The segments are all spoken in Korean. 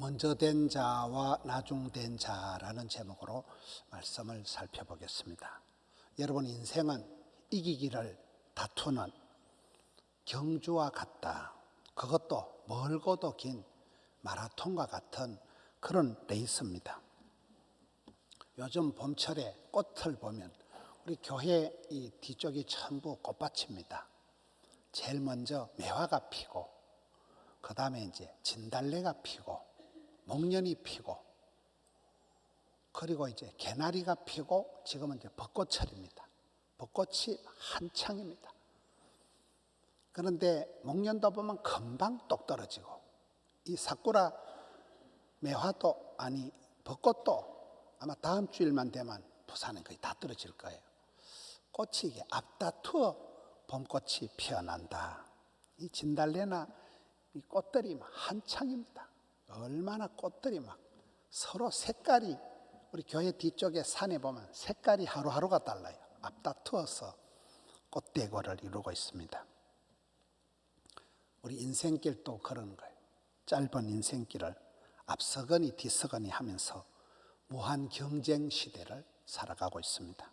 먼저 된 자와 나중 된 자라는 제목으로 말씀을 살펴보겠습니다. 여러분, 인생은 이기기를 다투는 경주와 같다. 그것도 멀고도 긴 마라톤과 같은 그런 레이스입니다. 요즘 봄철에 꽃을 보면 우리 교회 이 뒤쪽이 전부 꽃밭입니다. 제일 먼저 매화가 피고, 그 다음에 이제 진달래가 피고, 목련이 피고, 그리고 이제 개나리가 피고, 지금은 이제 벚꽃철입니다. 벚꽃이 한창입니다. 그런데 목련도 보면 금방 똑 떨어지고, 이 사쿠라 매화도 벚꽃도 아마 다음 주일만 되면 부산은 거의 다 떨어질 거예요. 꽃이 이게 앞다투어 봄꽃이 피어난다. 이 진달래나 이 꽃들이 한창입니다. 얼마나 꽃들이 서로 색깔이, 우리 교회 뒤쪽에 산에 보면 색깔이 하루하루가 달라요. 앞다투어서 꽃대고를 이루고 있습니다. 우리 인생길도 그런 거예요. 짧은 인생길을 앞서거니 뒤서거니 하면서 무한 경쟁 시대를 살아가고 있습니다.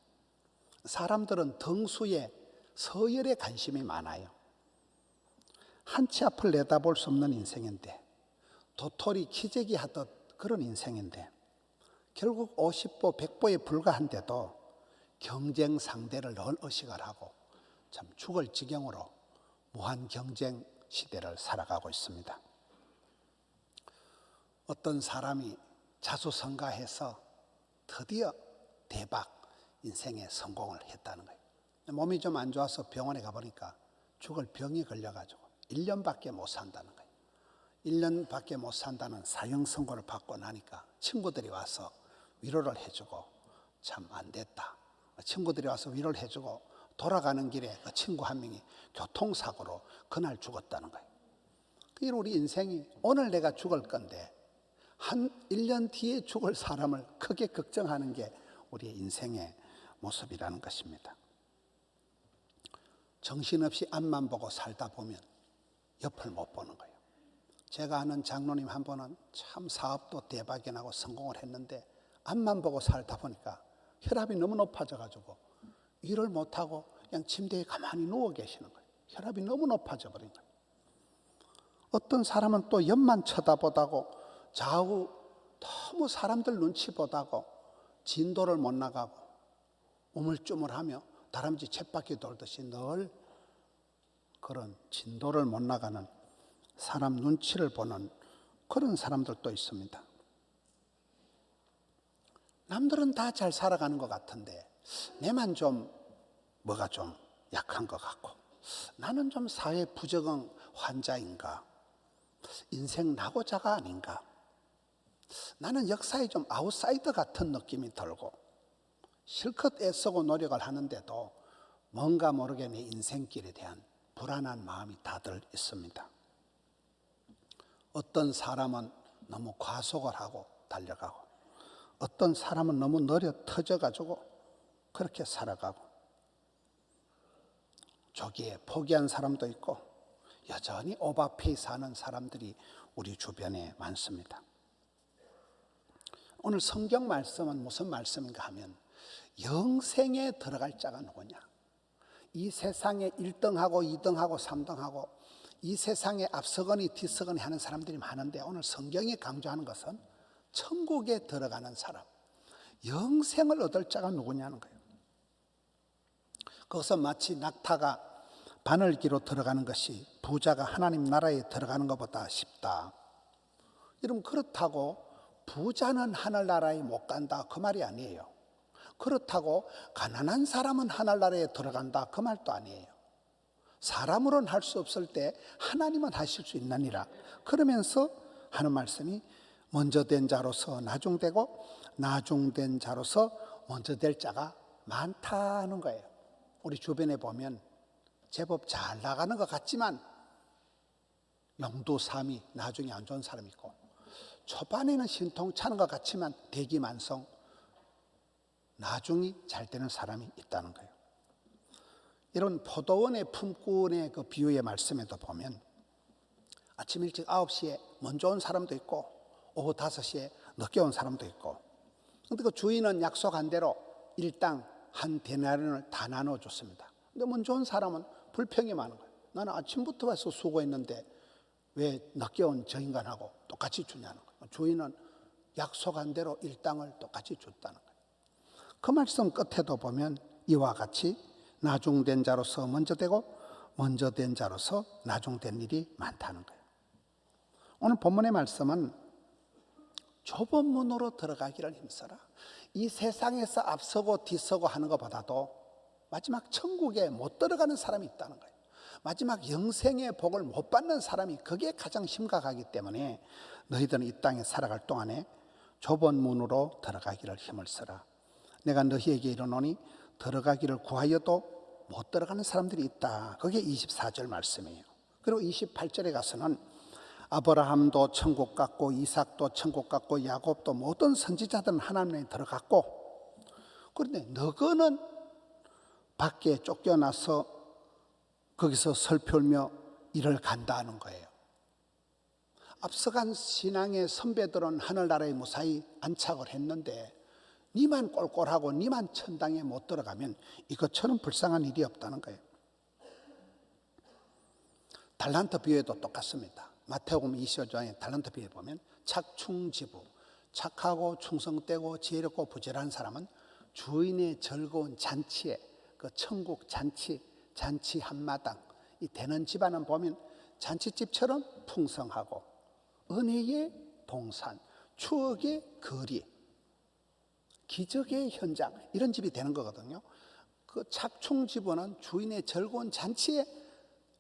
사람들은 등수에 서열에 관심이 많아요. 한치 앞을 내다볼 수 없는 인생인데, 도토리 키재기 하듯 그런 인생인데, 결국 50보 100보에 불과한데도 경쟁 상대를 늘 의식을 하고 참 죽을 지경으로 무한 경쟁 시대를 살아가고 있습니다. 어떤 사람이 자수성가해서 드디어 대박 인생에 성공을 했다는 거예요. 몸이 좀 안 좋아서 병원에 가보니까 죽을 병이 걸려가지고 1년밖에 못 산다는 거예요. 1년밖에 못 산다는 사형 선고를 받고 나니까 친구들이 와서 위로를 해주고 참 안 됐다. 친구들이 와서 위로를 해주고 돌아가는 길에 그 친구 한 명이 교통사고로 그날 죽었다는 거예요. 그러니까 우리 인생이 오늘 내가 죽을 건데 한 1년 뒤에 죽을 사람을 크게 걱정하는 게 우리의 인생의 모습이라는 것입니다. 정신없이 앞만 보고 살다 보면 옆을 못 보는 거예요. 제가 아는 장로님 한 분은 참 사업도 대박이 나고 성공을 했는데 앞만 보고 살다 보니까 혈압이 너무 높아져가지고 일을 못하고 그냥 침대에 가만히 누워 계시는 거예요. 혈압이 너무 높아져 버린 거예요. 어떤 사람은 또 옆만 쳐다보다고 좌우 너무 사람들 눈치 보다고 진도를 못 나가고 우물쭈물하며 다람쥐 쳇바퀴 돌듯이 늘 그런 진도를 못 나가는 사람 눈치를 보는 그런 사람들도 있습니다. 남들은 다 잘 살아가는 것 같은데 내만 좀 뭐가 좀 약한 것 같고, 나는 좀 사회 부적응 환자인가, 인생 낙오자가 아닌가, 나는 역사에 좀 아웃사이더 같은 느낌이 들고 실컷 애쓰고 노력을 하는데도 뭔가 모르게 내 인생길에 대한 불안한 마음이 다들 있습니다. 어떤 사람은 너무 과속을 하고 달려가고, 어떤 사람은 너무 느려 터져가지고 그렇게 살아가고, 조기에 포기한 사람도 있고 여전히 오버페이스 하는 사람들이 우리 주변에 많습니다. 오늘 성경 말씀은 무슨 말씀인가 하면 영생에 들어갈 자가 누구냐, 이 세상에 1등하고 2등하고 3등하고 이 세상에 앞서거니 뒤서거니 하는 사람들이 많은데, 오늘 성경이 강조하는 것은 천국에 들어가는 사람, 영생을 얻을 자가 누구냐는 거예요. 거기서 마치 낙타가 바늘기로 들어가는 것이 부자가 하나님 나라에 들어가는 것보다 쉽다, 이러면 그렇다고 부자는 하늘나라에 못 간다 그 말이 아니에요. 그렇다고 가난한 사람은 하늘나라에 들어간다 그 말도 아니에요. 사람으로는 할 수 없을 때 하나님은 하실 수 있느니라. 그러면서 하는 말씀이 먼저 된 자로서 나중 되고 나중 된 자로서 먼저 될 자가 많다는 거예요. 우리 주변에 보면 제법 잘 나가는 것 같지만 용두삼이 나중에 안 좋은 사람이 있고, 초반에는 신통차는 것 같지만 대기만성 나중이 잘 되는 사람이 있다는 거예요. 이런 포도원의 품꾼의 그 비유의 말씀에도 보면 아침 일찍 9시에 먼저 온 사람도 있고 오후 5시에 늦게 온 사람도 있고. 근데 그 주인은 약속한 대로 일당 한 데나리온을 다 나눠줬습니다. 근데 뭐 좋은 사람은 불평이 많은 거예요. 나는 아침부터 와서 수고했는데 왜 늦게 온 저 인간하고 똑같이 주냐는 거예요. 주인은 약속한 대로 일당을 똑같이 줬다는 거예요. 그 말씀 끝에도 보면 이와 같이 나중된 자로서 먼저 되고 먼저 된 자로서 나중된 일이 많다는 거예요. 오늘 본문의 말씀은 좁은 문으로 들어가기를 힘써라. 이 세상에서 앞서고 뒤서고 하는 것보다도 마지막 천국에 못 들어가는 사람이 있다는 거예요. 마지막 영생의 복을 못 받는 사람이 그게 가장 심각하기 때문에 너희들은 이 땅에 살아갈 동안에 좁은 문으로 들어가기를 힘을 써라. 내가 너희에게 이르노니 들어가기를 구하여도 못 들어가는 사람들이 있다. 그게 24절 말씀이에요. 그리고 28절에 가서는 아브라함도 천국 갔고 이삭도 천국 갔고 야곱도 모든 선지자들은 하나님에 들어갔고, 그런데 너희는 밖에 쫓겨나서 거기서 설펴며 일을 간다는 거예요. 앞서간 신앙의 선배들은 하늘나라에 무사히 안착을 했는데 니만 꼴꼴하고 니만 천당에 못 들어가면 이것처럼 불쌍한 일이 없다는 거예요. 달란트 비유에도 똑같습니다. 마태복음 25장의 달란트 비유에 보면 착충지부, 착하고 충성되고 지혜롭고 부지런한 사람은 주인의 즐거운 잔치에 그 천국 잔치 한마당 이 되는 집안은 보면 잔치집처럼 풍성하고 은혜의 동산, 추억의 거리, 기적의 현장 이런 집이 되는 거거든요. 그 착충지부는 주인의 즐거운 잔치에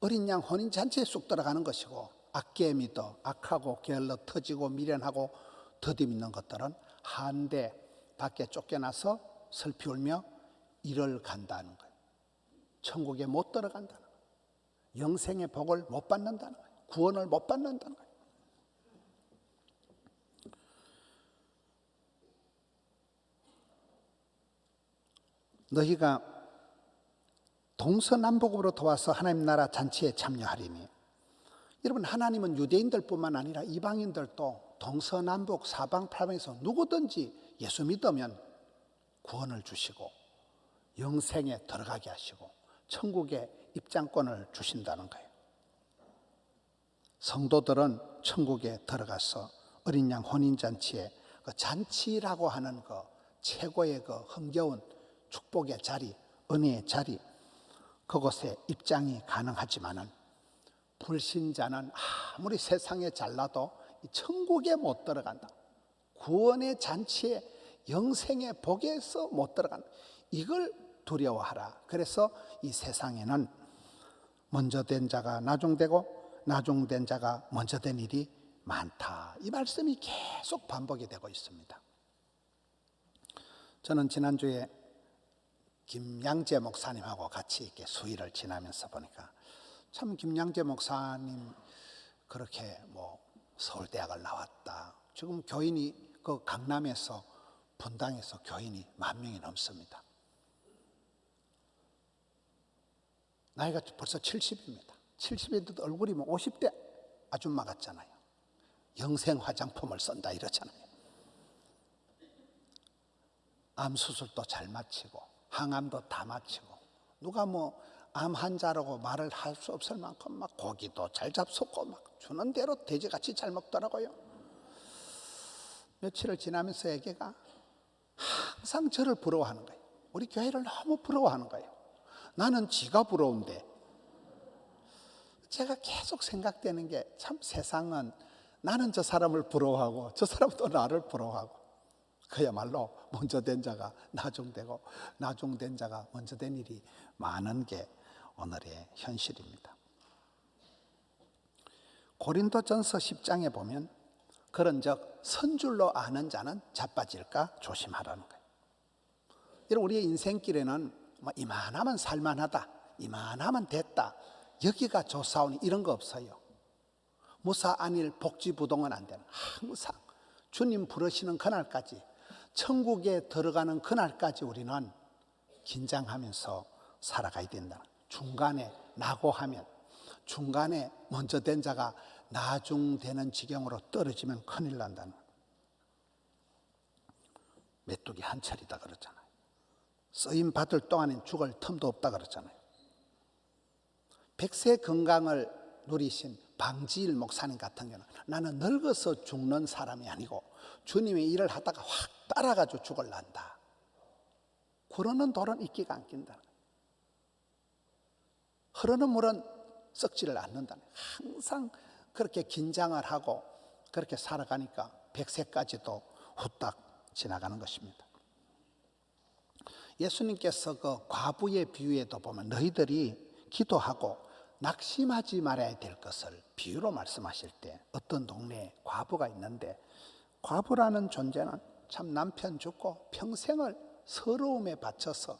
어린 양 혼인 잔치에 쑥 들어가는 것이고, 악계 믿어 악하고 게을러 터지고 미련하고 더디 믿는 것들은 한데 밖에 쫓겨나서 슬피 울며 일을 간다는 거예요. 천국에 못 들어간다는 거예요. 영생의 복을 못 받는다는 거예요. 구원을 못 받는다는 거예요. 너희가 동서남북으로 도와서 하나님 나라 잔치에 참여하리니, 여러분 하나님은 유대인들뿐만 아니라 이방인들도 동서남북 사방팔방에서 누구든지 예수 믿으면 구원을 주시고 영생에 들어가게 하시고 천국에 입장권을 주신다는 거예요. 성도들은 천국에 들어가서 어린 양 혼인잔치에 그 잔치라고 하는 그 최고의 그 흥겨운 축복의 자리, 은혜의 자리, 그곳에 입장이 가능하지만은 불신자는 아무리 세상에 잘나도 천국에 못 들어간다. 구원의 잔치에 영생의 복에서 못 들어간다. 이걸 두려워하라. 그래서 이 세상에는 먼저 된 자가 나중되고 나중된 자가 먼저 된 일이 많다. 이 말씀이 계속 반복이 되고 있습니다. 저는 지난주에 김양재 목사님하고 같이 이렇게 수일을 지나면서 보니까 참 김양재 목사님 그렇게 뭐 서울대학을 나왔다. 지금 교인이 그 강남에서 분당에서 교인이 10,000명이 넘습니다. 나이가 벌써 70입니다. 70인데도 얼굴이 뭐 50대 아줌마 같잖아요. 영생 화장품을 쓴다 이러잖아요. 암 수술도 잘 마치고 항암도 다 마치고, 누가 뭐 암 환자라고 말을 할 수 없을 만큼 막 고기도 잘 잡숫고 막 주는 대로 돼지같이 잘 먹더라고요. 며칠을 지나면서 애기가 항상 저를 부러워하는 거예요. 우리 교회를 너무 부러워하는 거예요. 나는 지가 부러운데. 제가 계속 생각되는 게 참 세상은 나는 저 사람을 부러워하고 저 사람도 나를 부러워하고, 그야말로 먼저 된 자가 나중되고 나중된 자가 먼저 된 일이 많은 게 오늘의 현실입니다. 고린도전서 10장에 보면 그런즉 선줄로 아는 자는 자빠질까 조심하라는 거예요. 여러분 우리의 인생길에는 뭐 이만하면 살만하다, 이만하면 됐다, 여기가 좋사오니 이런 거 없어요. 무사안일 복지부동은 안 되는, 항상 주님 부르시는 그날까지, 천국에 들어가는 그날까지 우리는 긴장하면서 살아가야 된다. 중간에 낙오하면, 중간에 먼저 된 자가 나중되는 지경으로 떨어지면 큰일 난다는 거예요. 메뚜기 한 철이다 그러잖아요. 쓰임 받을 동안엔 죽을 틈도 없다 그러잖아요. 백세 건강을 누리신 방지일 목사님 같은 경우는 나는 늙어서 죽는 사람이 아니고 주님의 일을 하다가 확 따라가지고 죽을란다. 그러는 돌은 이끼가 안 낀다. 흐르는 물은 썩지를 않는다. 항상 그렇게 긴장을 하고 그렇게 살아가니까 100세까지도 후딱 지나가는 것입니다. 예수님께서 그 과부의 비유에도 보면 너희들이 기도하고 낙심하지 말아야 될 것을 비유로 말씀하실 때 어떤 동네에 과부가 있는데 과부라는 존재는 참 남편 죽고 평생을 서러움에 바쳐서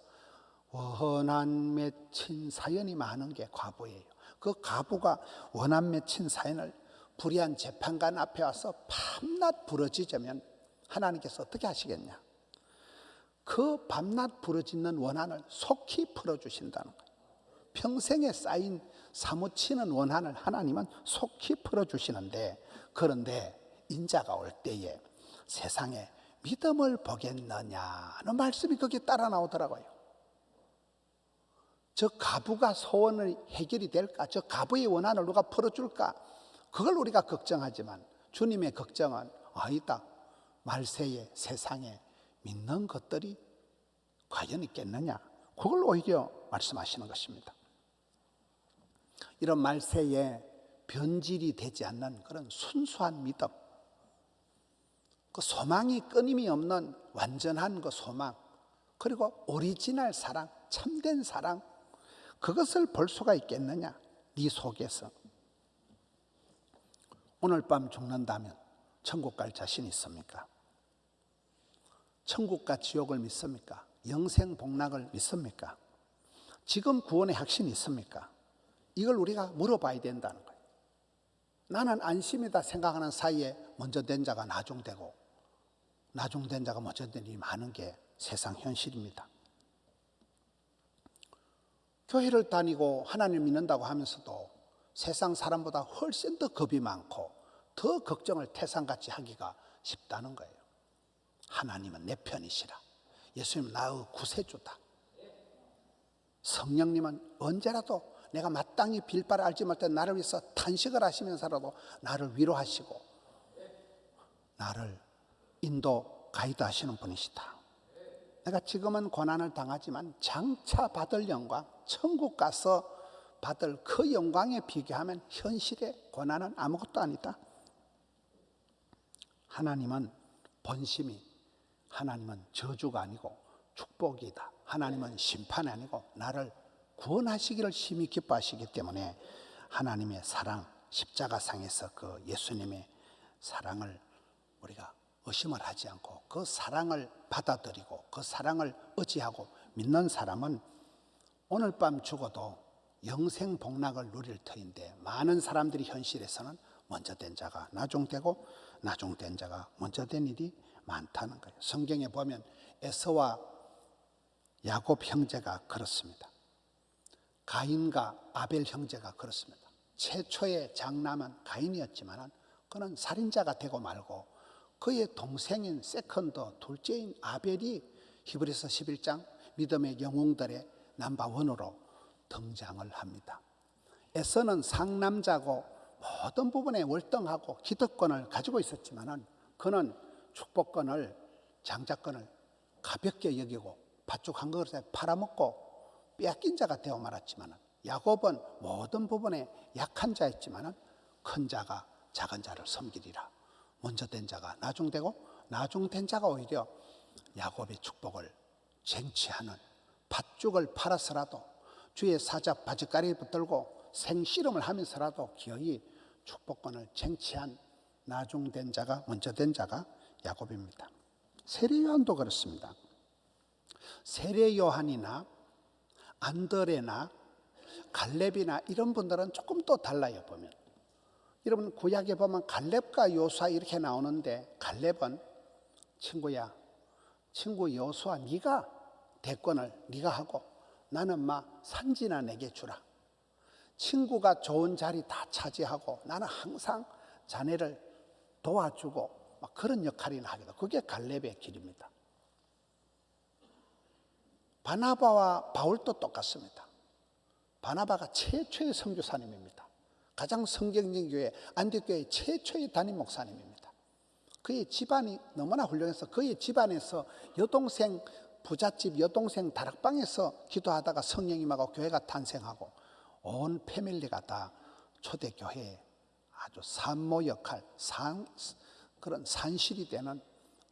원한 맺힌 사연이 많은 게 과부예요. 그 과부가 원한 맺힌 사연을 불의한 재판관 앞에 와서 밤낮 부르짖으면 하나님께서 어떻게 하시겠냐? 그 밤낮 부르짖는 원한을 속히 풀어주신다는 거예요. 평생에 쌓인 사무치는 원한을 하나님은 속히 풀어주시는데, 그런데 인자가 올 때에 세상에 믿음을 보겠느냐는 말씀이 거기에 따라 나오더라고요. 저 과부가 소원이 해결이 될까? 저 과부의 원한을 누가 풀어줄까? 그걸 우리가 걱정하지만 주님의 걱정은 아니다. 말세에 세상에 믿는 것들이 과연 있겠느냐? 그걸 오히려 말씀하시는 것입니다. 이런 말세에 변질이 되지 않는 그런 순수한 믿음, 그 소망이 끊임이 없는 완전한 그 소망, 그리고 오리지널 사랑, 참된 사랑, 그것을 볼 수가 있겠느냐? 네 속에서. 오늘 밤 죽는다면 천국 갈 자신 있습니까? 천국과 지옥을 믿습니까? 영생 복락을 믿습니까? 지금 구원의 확신이 있습니까? 이걸 우리가 물어봐야 된다는 거예요. 나는 안심이다 생각하는 사이에 먼저 된 자가 나중되고 나중된 자가 먼저 된 일이 많은 게 세상 현실입니다. 교회를 다니고 하나님을 믿는다고 하면서도 세상 사람보다 훨씬 더 겁이 많고 더 걱정을 태산같이 하기가 쉽다는 거예요. 하나님은 내 편이시라. 예수님 나의 구세주다. 성령님은 언제라도 내가 마땅히 빌 바를 알지 못해 나를 위해서 탄식을 하시면서라도 나를 위로하시고 나를 인도 가이드 하시는 분이시다. 내가 지금은 고난을 당하지만 장차 받을 영광, 천국 가서 받을 그 영광에 비교하면 현실의 고난은 아무것도 아니다. 하나님은 본심이, 하나님은 저주가 아니고 축복이다. 하나님은 심판이 아니고 나를 구원하시기를 심히 기뻐하시기 때문에 하나님의 사랑, 십자가상에서 그 예수님의 사랑을 우리가 의심을 하지 않고 그 사랑을 받아들이고 그 사랑을 의지하고 믿는 사람은 오늘 밤 죽어도 영생 복락을 누릴 터인데, 많은 사람들이 현실에서는 먼저 된 자가 나중되고 나중된 자가 먼저 된 일이 많다는 거예요. 성경에 보면 에서와 야곱 형제가 그렇습니다. 가인과 아벨 형제가 그렇습니다. 최초의 장남은 가인이었지만 그는 살인자가 되고 말고 그의 동생인 세컨더, 둘째인 아벨이 히브리서 11장 믿음의 영웅들의 넘버원으로 등장을 합니다. 에서는 상남자고 모든 부분에 월등하고 기득권을 가지고 있었지만 그는 축복권을, 장자권을 가볍게 여기고 팥죽 한 그릇에 팔아먹고 빼앗긴 자가 되어 말았지만, 야곱은 모든 부분에 약한 자였지만 큰 자가 작은 자를 섬기리라. 먼저 된 자가 나중되고 나중된 자가 오히려 야곱의 축복을 쟁취하는, 팥죽을 팔아서라도 주의 사자 바짓가리에 붙들고 생씨름을 하면서라도 기어이 축복권을 쟁취한 나중된 자가, 먼저 된 자가 야곱입니다. 세례 요한도 그렇습니다. 세례 요한이나 안드레나 갈렙이나 이런 분들은 조금 또 달라요. 보면 여러분 구약에 보면 갈렙과 요수아 이렇게 나오는데, 갈렙은 친구야, 친구 요수아 네가 대권을 네가 하고 나는 막 산지나 내게 주라. 친구가 좋은 자리 다 차지하고 나는 항상 자네를 도와주고 막 그런 역할이나 하기도, 그게 갈렙의 길입니다. 바나바와 바울도 똑같습니다. 바나바가 최초의 선교사님입니다. 가장 성경적인 교회 안디옥교회 최초의 담임 목사님입니다. 그의 집안이 너무나 훌륭해서 그의 집안에서 여동생 부잣집 여동생 다락방에서 기도하다가 성령 임하고 교회가 탄생하고 온 패밀리가 다 초대교회에 아주 산모 역할, 그런 산실이 되는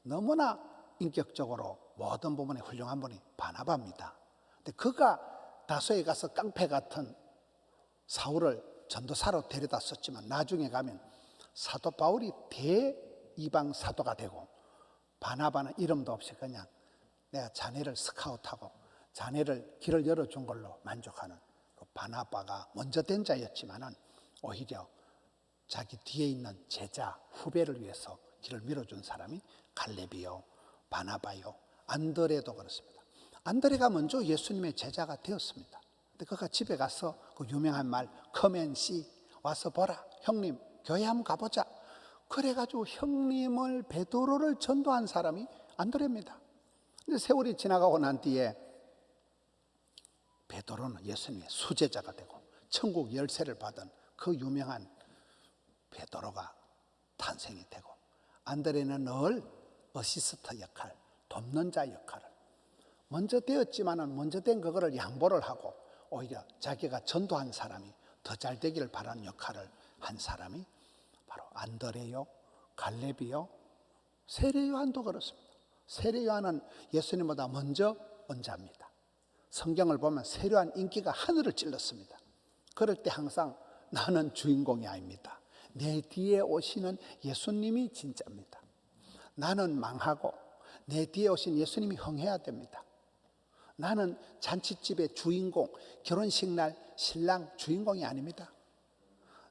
너무나 인격적으로 모든 부분에 훌륭한 분이 바나바입니다. 근데 그가 다소에 가서 깡패 같은 사울을 전도사로 데려다 썼지만 나중에 가면 사도 바울이 대이방 사도가 되고 바나바는 이름도 없이 그냥 내가 자네를 스카웃하고 자네를 길을 열어준 걸로 만족하는 그 바나바가 먼저 된 자였지만은 오히려 자기 뒤에 있는 제자 후배를 위해서 길을 밀어준 사람이 갈렙이요 바나바요 안드레도 그렇습니다. 안드레가 먼저 예수님의 제자가 되었습니다. 근데 그가 집에 가서 그 유명한 말 come and see, 와서 보라 형님 교회 한번 가보자. 그래가지고 형님을 베드로를 전도한 사람이 안드레입니다. 근데 세월이 지나가고 난 뒤에 베드로는 예수님의 수제자가 되고 천국 열쇠를 받은 그 유명한 베드로가 탄생이 되고 안드레는 늘 어시스트 역할, 돕는 자 역할을 먼저 되었지만은 먼저 된 그거를 양보를 하고 오히려 자기가 전도한 사람이 더 잘 되기를 바라는 역할을 한 사람이 바로 안드레요, 갈렙이요, 세례 요한도 그렇습니다. 세례 요한은 예수님보다 먼저 온 자입니다. 성경을 보면 세례 요한 인기가 하늘을 찔렀습니다. 그럴 때 항상 나는 주인공이 아닙니다. 내 뒤에 오시는 예수님이 진짜입니다. 나는 망하고 내 뒤에 오신 예수님이 흥해야 됩니다. 나는 잔치집의 주인공, 결혼식 날 신랑 주인공이 아닙니다.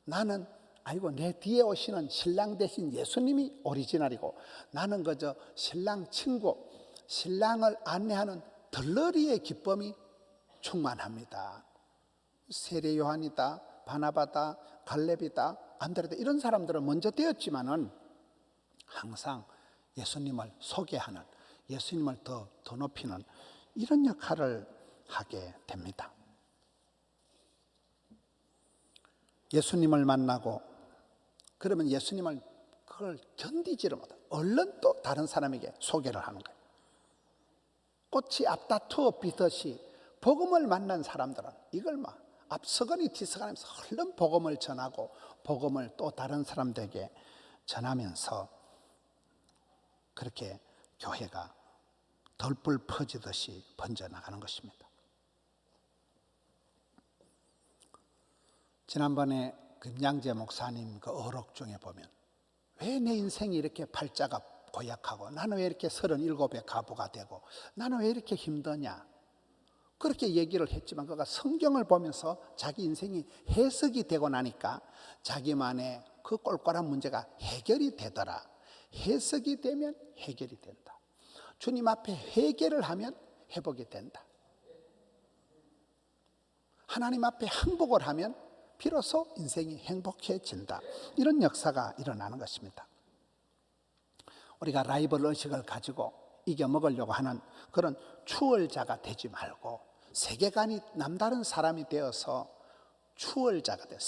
나는 내 뒤에 오시는 신랑 대신 예수님이 오리지널이고 나는 그저 신랑 친구, 신랑을 안내하는 덜러리의 기쁨이 충만합니다. 세례 요한이다, 바나바다, 갈렙이다, 안드레다 이런 사람들은 먼저 되었지만은 항상 예수님을 소개하는, 예수님을 더 높이는 이런 역할을 하게 됩니다. 예수님을 만나고 그러면 예수님을 그걸 견디지를 못하고 얼른 또 다른 사람에게 소개를 하는 거예요. 꽃이 앞다투어 피듯이 복음을 만난 사람들은 이걸 막 앞서거니 뒤서가면서 얼른 복음을 전하고 복음을 또 다른 사람들에게 전하면서 그렇게 교회가 덜불 퍼지듯이 번져나가는 것입니다. 지난번에 김양재 목사님 그 어록 중에 보면 왜 내 인생이 이렇게 팔자가 고약하고 나는 왜 이렇게 37의 가부가 되고 나는 왜 이렇게 힘드냐 그렇게 얘기를 했지만 그가 성경을 보면서 자기 인생이 해석이 되고 나니까 자기만의 그 꼴꼴한 문제가 해결이 되더라. 해석이 되면 해결이 된다. 주님 앞에 회개를 하면 회복이 된다. 하나님 앞에 항복을 하면 비로소 인생이 행복해진다. 이런 역사가 일어나는 것입니다. 우리가 라이벌 의식을 가지고 이겨먹으려고 하는 그런 추월자가 되지 말고 세계관이 남다른 사람이 되어서 추월자가 돼.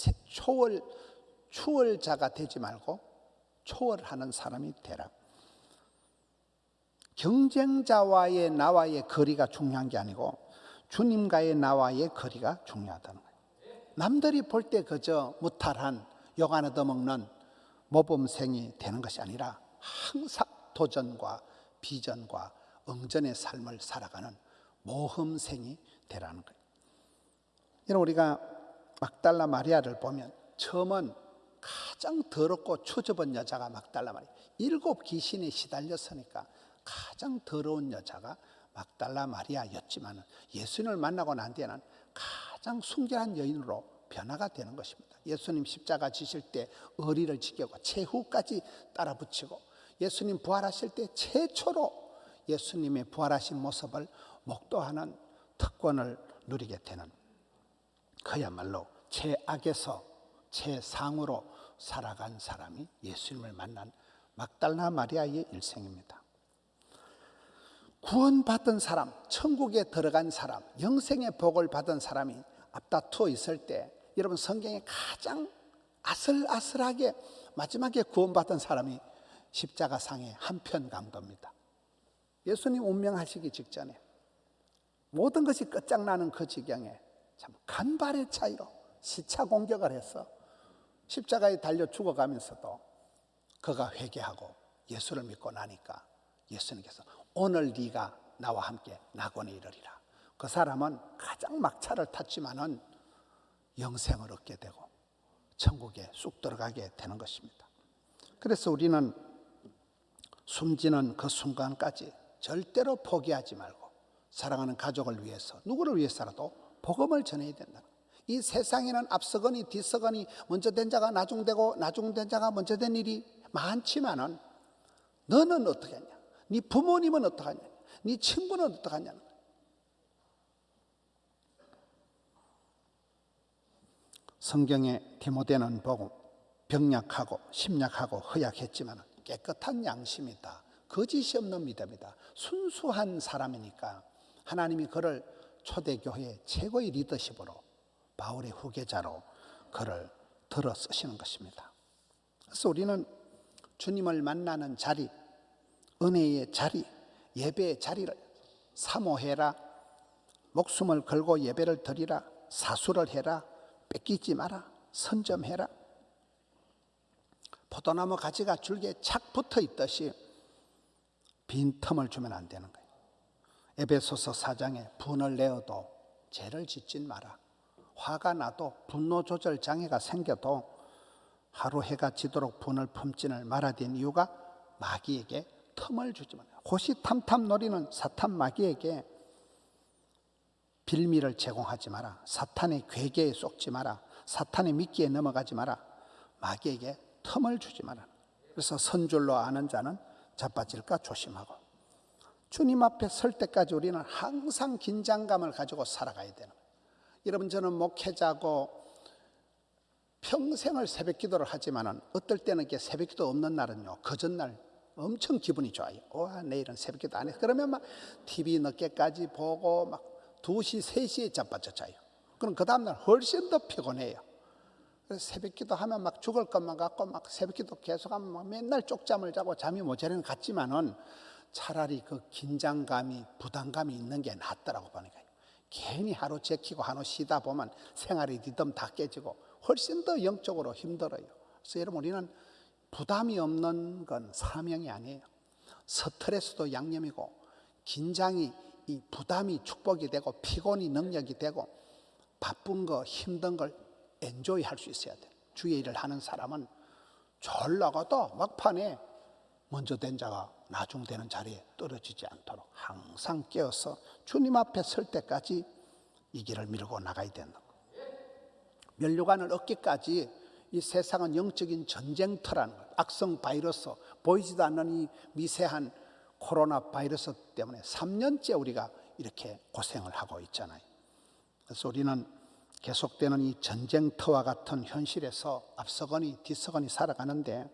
추월자가 되지 말고 초월하는 사람이 되라. 경쟁자와의 나와의 거리가 중요한 게 아니고 주님과의 나와의 거리가 중요하다는 거예요. 남들이 볼 때 그저 무탈한 욕 안 얻어먹는 모범생이 되는 것이 아니라 항상 도전과 비전과 응전의 삶을 살아가는 모험생이 되라는 거예요. 여러분 우리가 막달라 마리아를 보면 처음은 가장 더럽고 추접한 여자가 막달라 마리아 7 귀신에 시달렸으니까 가장 더러운 여자가 막달라 마리아였지만 예수님을 만나고 난 뒤에는 가장 순결한 여인으로 변화가 되는 것입니다. 예수님 십자가 지실 때 의리를 지키고 최후까지 따라 붙이고 예수님 부활하실 때 최초로 예수님의 부활하신 모습을 목도하는 특권을 누리게 되는 그야말로 최악에서 최상으로 살아간 사람이 예수님을 만난 막달라 마리아의 일생입니다. 구원받은 사람, 천국에 들어간 사람, 영생의 복을 받은 사람이 앞다투어 있을 때 여러분 성경에 가장 아슬아슬하게 마지막에 구원받은 사람이 십자가상의 한편 강도입니다. 예수님 운명하시기 직전에 모든 것이 끝장나는 그 지경에 참 간발의 차이로 시차 공격을 해서 십자가에 달려 죽어가면서도 그가 회개하고 예수를 믿고 나니까 예수님께서 오늘 네가 나와 함께 낙원에 이르리라. 그 사람은 가장 막차를 탔지만은 영생을 얻게 되고 천국에 쑥 들어가게 되는 것입니다. 그래서 우리는 숨지는 그 순간까지 절대로 포기하지 말고 사랑하는 가족을 위해서 누구를 위해서라도 복음을 전해야 된다. 이 세상에는 앞서거니 뒤서거니 먼저 된 자가 나중되고 나중된 자가 먼저 된 일이 많지만은 너는 어떻게 하냐? 네 부모님은 어떻게 하냐? 네 친구는 어떻게 하냐? 성경에 디모데는 보고 병약하고 심약하고 허약했지만 깨끗한 양심이다. 거짓이 없는 믿음이다. 순수한 사람이니까 하나님이 그를 초대교회의 최고의 리더십으로 바울의 후계자로 그를 들어 쓰시는 것입니다. 그래서 우리는 주님을 만나는 자리, 은혜의 자리, 예배의 자리를 사모해라. 목숨을 걸고 예배를 드리라. 사수를 해라. 뺏기지 마라. 선점해라. 포도나무 가지가 줄기에 착 붙어 있듯이 빈틈을 주면 안 되는 거예요. 에베소서 4장에 분을 내어도 죄를 짓진 마라. 화가 나도 분노 조절 장애가 생겨도 하루 해가 지도록 분을 품지는 말아야 되는 이유가 마귀에게 틈을 주지 마라. 호시탐탐 노리는 사탄 마귀에게 빌미를 제공하지 마라. 사탄의 괴계에 속지 마라. 사탄의 미끼에 넘어가지 마라. 마귀에게 틈을 주지 마라. 그래서 선줄로 아는 자는 자빠질까 조심하고 주님 앞에 설 때까지 우리는 항상 긴장감을 가지고 살아가야 되는 거예요. 여러분 저는 목회자고 평생을 새벽 기도를 하지만은 어떨 때는 이렇게 새벽 기도 없는 날은요 그 전날 엄청 기분이 좋아요. 와 내일은 새벽 기도 안 해. 그러면 막 TV 늦게까지 보고 막 2시, 3시에 자빠져 자요. 그럼 그 다음날 훨씬 더 피곤해요. 그래서 새벽 기도 하면 막 죽을 것만 같고 막 새벽 기도 계속하면 막 맨날 쪽잠을 자고 잠이 모자라는 것 같지만은 차라리 그 긴장감이 부담감이 있는 게 낫더라고 보니까 괜히 하루 제키고 하루 쉬다 보면 생활의 리듬 다 깨지고 훨씬 더 영적으로 힘들어요. 그래서 여러분 우리는 부담이 없는 건 사명이 아니에요. 스트레스도 양념이고 긴장이 이 부담이 축복이 되고 피곤이 능력이 되고 바쁜 거 힘든 걸 엔조이 할 수 있어야 돼. 주의 일을 하는 사람은 졸라가도 막판에 먼저 된 자가 나중 되는 자리에 떨어지지 않도록 항상 깨어서 주님 앞에 설 때까지 이 길을 밀고 나가야 된다. 면류관을 얻기까지 이 세상은 영적인 전쟁터라는 거예요. 악성 바이러스, 보이지도 않는 이 미세한 코로나 바이러스 때문에 3년째 우리가 이렇게 고생을 하고 있잖아요. 그래서 우리는 계속되는 이 전쟁터와 같은 현실에서 앞서거니 뒤서거니 살아가는데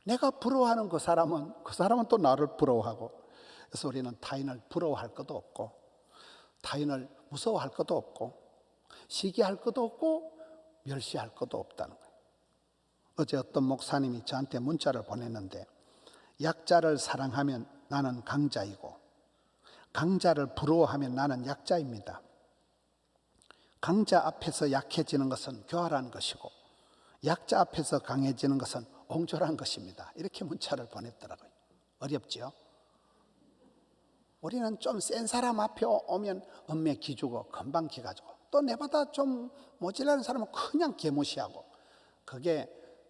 내가 부러워하는 그 사람은 또 나를 부러워하고 그래서 우리는 타인을 부러워할 것도 없고 타인을 무서워할 것도 없고 시기할 것도 없고 멸시할 것도 없다는 거예요. 어제 어떤 목사님이 저한테 문자를 보냈는데 약자를 사랑하면 나는 강자이고 강자를 부러워하면 나는 약자입니다. 강자 앞에서 약해지는 것은 교활한 것이고 약자 앞에서 강해지는 것은 옹졸한 것입니다. 이렇게 문자를 보냈더라고요. 어렵죠? 우리는 좀 센 사람 앞에 오면 엄매 기주고 금방 기가지고 또 내보다 좀 모질라는 사람은 그냥 개무시하고 그게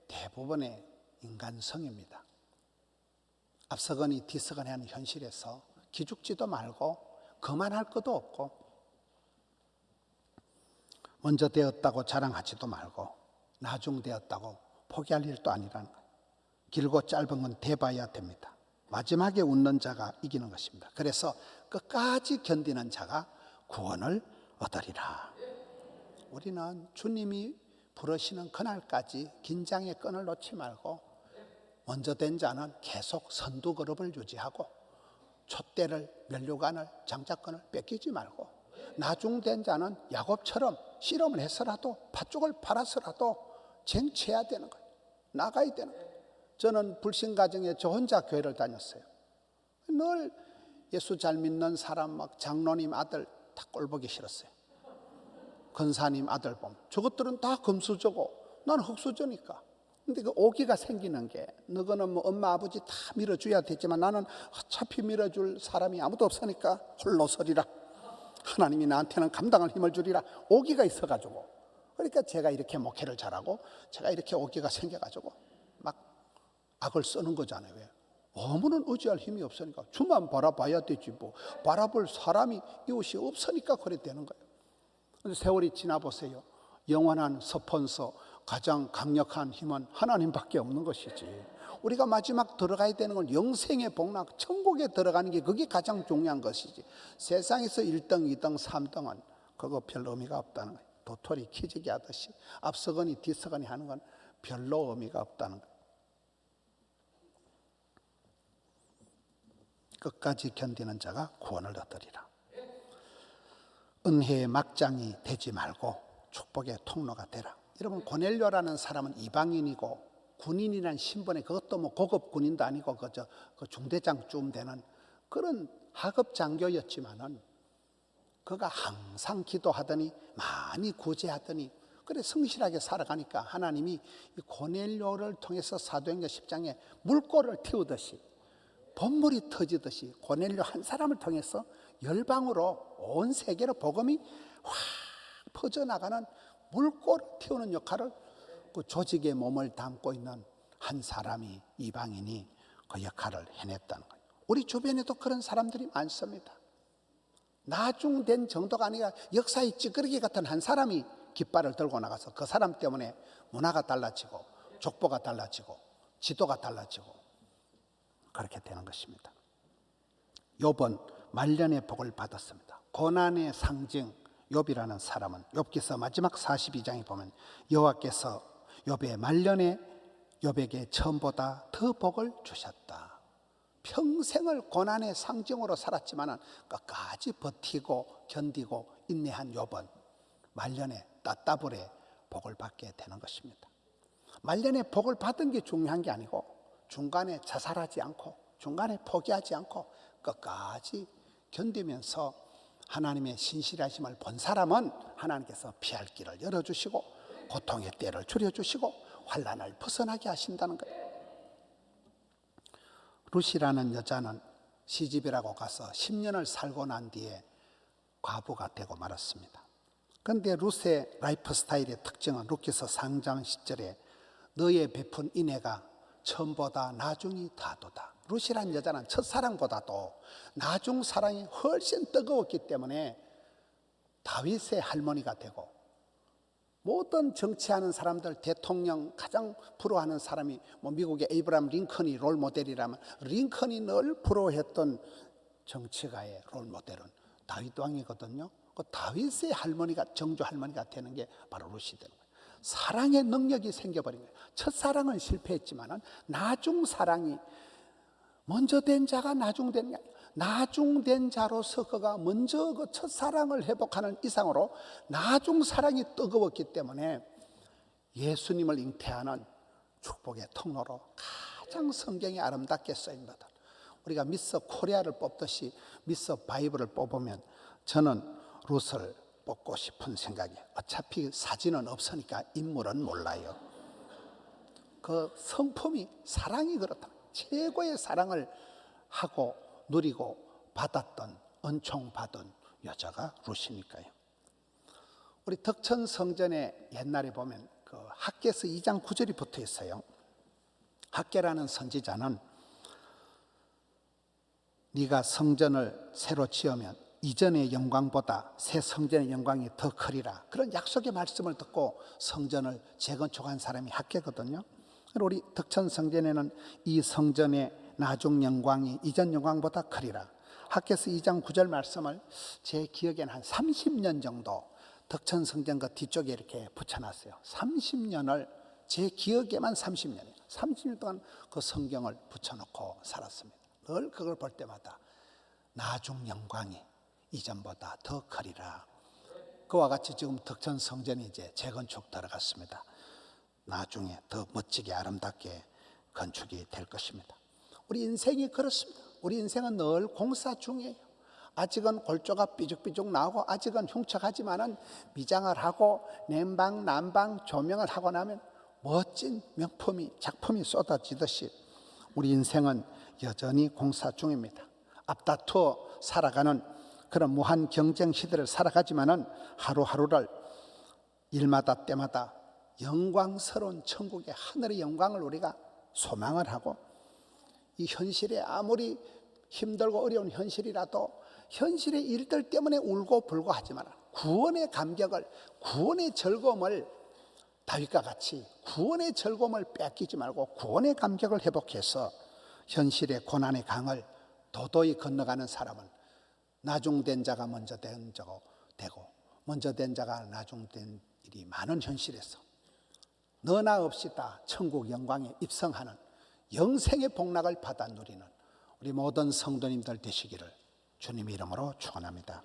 대부분의 인간성입니다. 앞서거니 뒤서거니 하는 현실에서 기죽지도 말고 그만할 것도 없고 먼저 되었다고 자랑하지도 말고 나중 되었다고 포기할 일도 아니라는 거예요. 길고 짧은 건 대봐야 됩니다. 마지막에 웃는 자가 이기는 것입니다. 그래서 끝까지 견디는 자가 구원을 얻으리라. 우리는 주님이 부르시는 그날까지 긴장의 끈을 놓지 말고 먼저 된 자는 계속 선두 그룹을 유지하고 촛대를 면류관을 장자권을 뺏기지 말고 나중된 자는 야곱처럼 실험을 해서라도 팥죽을 팔아서라도 쟁취해야 되는 거예요. 나가야 되는 거예요. 저는 불신가정에 저 혼자 교회를 다녔어요. 늘 예수 잘 믿는 사람 막 장로님 아들 다 꼴보기 싫었어요. 권사님 아들 보면 저것들은 다 금수저고 나는 흙수저니까. 근데 그 오기가 생기는 게 너거는 뭐 엄마 아버지 다 밀어줘야 되지만 나는 어차피 밀어줄 사람이 아무도 없으니까 홀로 서리라. 하나님이 나한테는 감당할 힘을 주리라. 오기가 있어가지고 그러니까 제가 이렇게 목회를 잘하고 제가 이렇게 오기가 생겨가지고 막 악을 쓰는 거잖아요. 왜? 아무는 의지할 힘이 없으니까 주만 바라봐야 되지 뭐 바라볼 사람이 이웃이 없으니까 그래 되는 거예요. 근데 세월이 지나보세요. 영원한 서폰서 가장 강력한 힘은 하나님밖에 없는 것이지. 우리가 마지막 들어가야 되는 건 영생의 복락, 천국에 들어가는 게 그게 가장 중요한 것이지. 세상에서 1등, 2등, 3등은 그거 별 의미가 없다는 거예요. 도토리 키지기 하듯이 앞서거니 뒤서거니 하는 건 별로 의미가 없다는 거예요. 끝까지 견디는 자가 구원을 얻으리라. 은혜의 막장이 되지 말고 축복의 통로가 되라. 여러분 고넬료라는 사람은 이방인이고 군인이라는 신분에 그것도 뭐 고급 군인도 아니고 그 중대장쯤 되는 그런 하급 장교였지만은 그가 항상 기도하더니 많이 구제하더니 그래 성실하게 살아가니까 하나님이 이 고넬료를 통해서 사도행전 10장에 물꼬를 틔우듯이 본물이 터지듯이 고넬료 한 사람을 통해서 열방으로 온 세계로 복음이 확 퍼져나가는 물꼬를 틔우는 역할을 그 조직의 몸을 담고 있는 한 사람이 이방인이 그 역할을 해냈다는 거예요. 우리 주변에도 그런 사람들이 많습니다. 나중된 정도가 아니라 역사의 찌끄러기 같은 한 사람이 깃발을 들고 나가서 그 사람 때문에 문화가 달라지고 족보가 달라지고 지도가 달라지고 그렇게 되는 것입니다. 욥은 말년의 복을 받았습니다. 고난의 상징 욥이라는 사람은 욥기서 마지막 42장에 보면 여호와께서 욥의 말년에 욥에게 처음보다 더 복을 주셨다. 평생을 고난의 상징으로 살았지만 끝까지 버티고 견디고 인내한 욥은 말년에 따따블에 복을 받게 되는 것입니다. 말년에 복을 받은 게 중요한 게 아니고 중간에 자살하지 않고 중간에 포기하지 않고 끝까지 견디면서 하나님의 신실하심을 본 사람은 하나님께서 피할 길을 열어주시고 고통의 때를 줄여주시고 환난을 벗어나게 하신다는 거예요. 룻이라는 여자는 시집이라고 가서 10년을 살고 난 뒤에 과부가 되고 말았습니다. 그런데 룻의 라이프 스타일의 특징은 룻기서 3장 10절에 너의 베푼 인애가 처음보다 나중이 다도다. 룻이라는 여자는 첫사랑보다도 나중 사랑이 훨씬 뜨거웠기 때문에 다윗의 할머니가 되고 모든 정치하는 사람들 대통령 가장 부러워하는 사람이 뭐 미국의 에이브라함 링컨이 롤 모델이라면 링컨이 늘 부러워했던 정치가의 롤 모델은 다윗 왕이거든요. 그 다윗의 할머니가 정조 할머니가 되는 게 바로 룻이 되는 거예요. 사랑의 능력이 생겨버린 거예요. 첫사랑은 실패했지만 나중 사랑이 먼저 된 자가 나중된 게 아니라 나중된 자로서 그가 먼저 그 첫사랑을 회복하는 이상으로 나중 사랑이 뜨거웠기 때문에 예수님을 잉태하는 축복의 통로로 가장 성경이 아름답게 쓰입니다. 우리가 미스 코리아를 뽑듯이 미스 바이블을 뽑으면 저는 룻을 뽑고 싶은 생각이에요. 어차피 사진은 없으니까 인물은 몰라요. 그 성품이 사랑이 그렇다. 최고의 사랑을 하고 누리고 받았던 은총받은 여자가 룻이니까요. 우리 덕천 성전에 옛날에 보면 그 학개서 2장 9절이 붙어 있어요. 학개라는 선지자는 네가 성전을 새로 지으면 이전의 영광보다 새 성전의 영광이 더 크리라. 그런 약속의 말씀을 듣고 성전을 재건축한 사람이 학개거든요. 우리 덕천 성전에는 이 성전의 나중 영광이 이전 영광보다 크리라. 학개서 2장 9절 말씀을 제 기억에는 한 30년 정도 덕천 성전 그 뒤쪽에 이렇게 붙여놨어요. 30년을 제 기억에만 30년 동안 그 성경을 붙여놓고 살았습니다. 늘 그걸 볼 때마다 나중 영광이 이전보다 더 크리라. 그와 같이 지금 덕천 성전이 이제 재건축 들어갔습니다. 나중에 더 멋지게 아름답게 건축이 될 것입니다. 우리 인생이 그렇습니다. 우리 인생은 늘 공사 중이에요. 아직은 골조가 삐죽삐죽 나오고 아직은 흉측하지만은 미장을 하고 냉방, 난방, 조명을 하고 나면 멋진 작품이 쏟아지듯이 우리 인생은 여전히 공사 중입니다. 앞다투어 살아가는 그런 무한 경쟁 시대를 살아가지만은 하루하루를 일마다 때마다 영광스러운 천국의 하늘의 영광을 우리가 소망을 하고, 이 현실에 아무리 힘들고 어려운 현실이라도 현실의 일들 때문에 울고 불고 하지만 구원의 감격을, 구원의 즐거움을, 다윗과 같이 구원의 즐거움을 뺏기지 말고 구원의 감격을 회복해서 현실의 고난의 강을 도도히 건너가는 사람은 나중된 자가 먼저 된 자가 되고 먼저 된 자가 나중된 일이 많은 현실에서 너나 없이 다 천국 영광에 입성하는 영생의 복락을 받아 누리는 우리 모든 성도님들 되시기를 주님의 이름으로 축원합니다.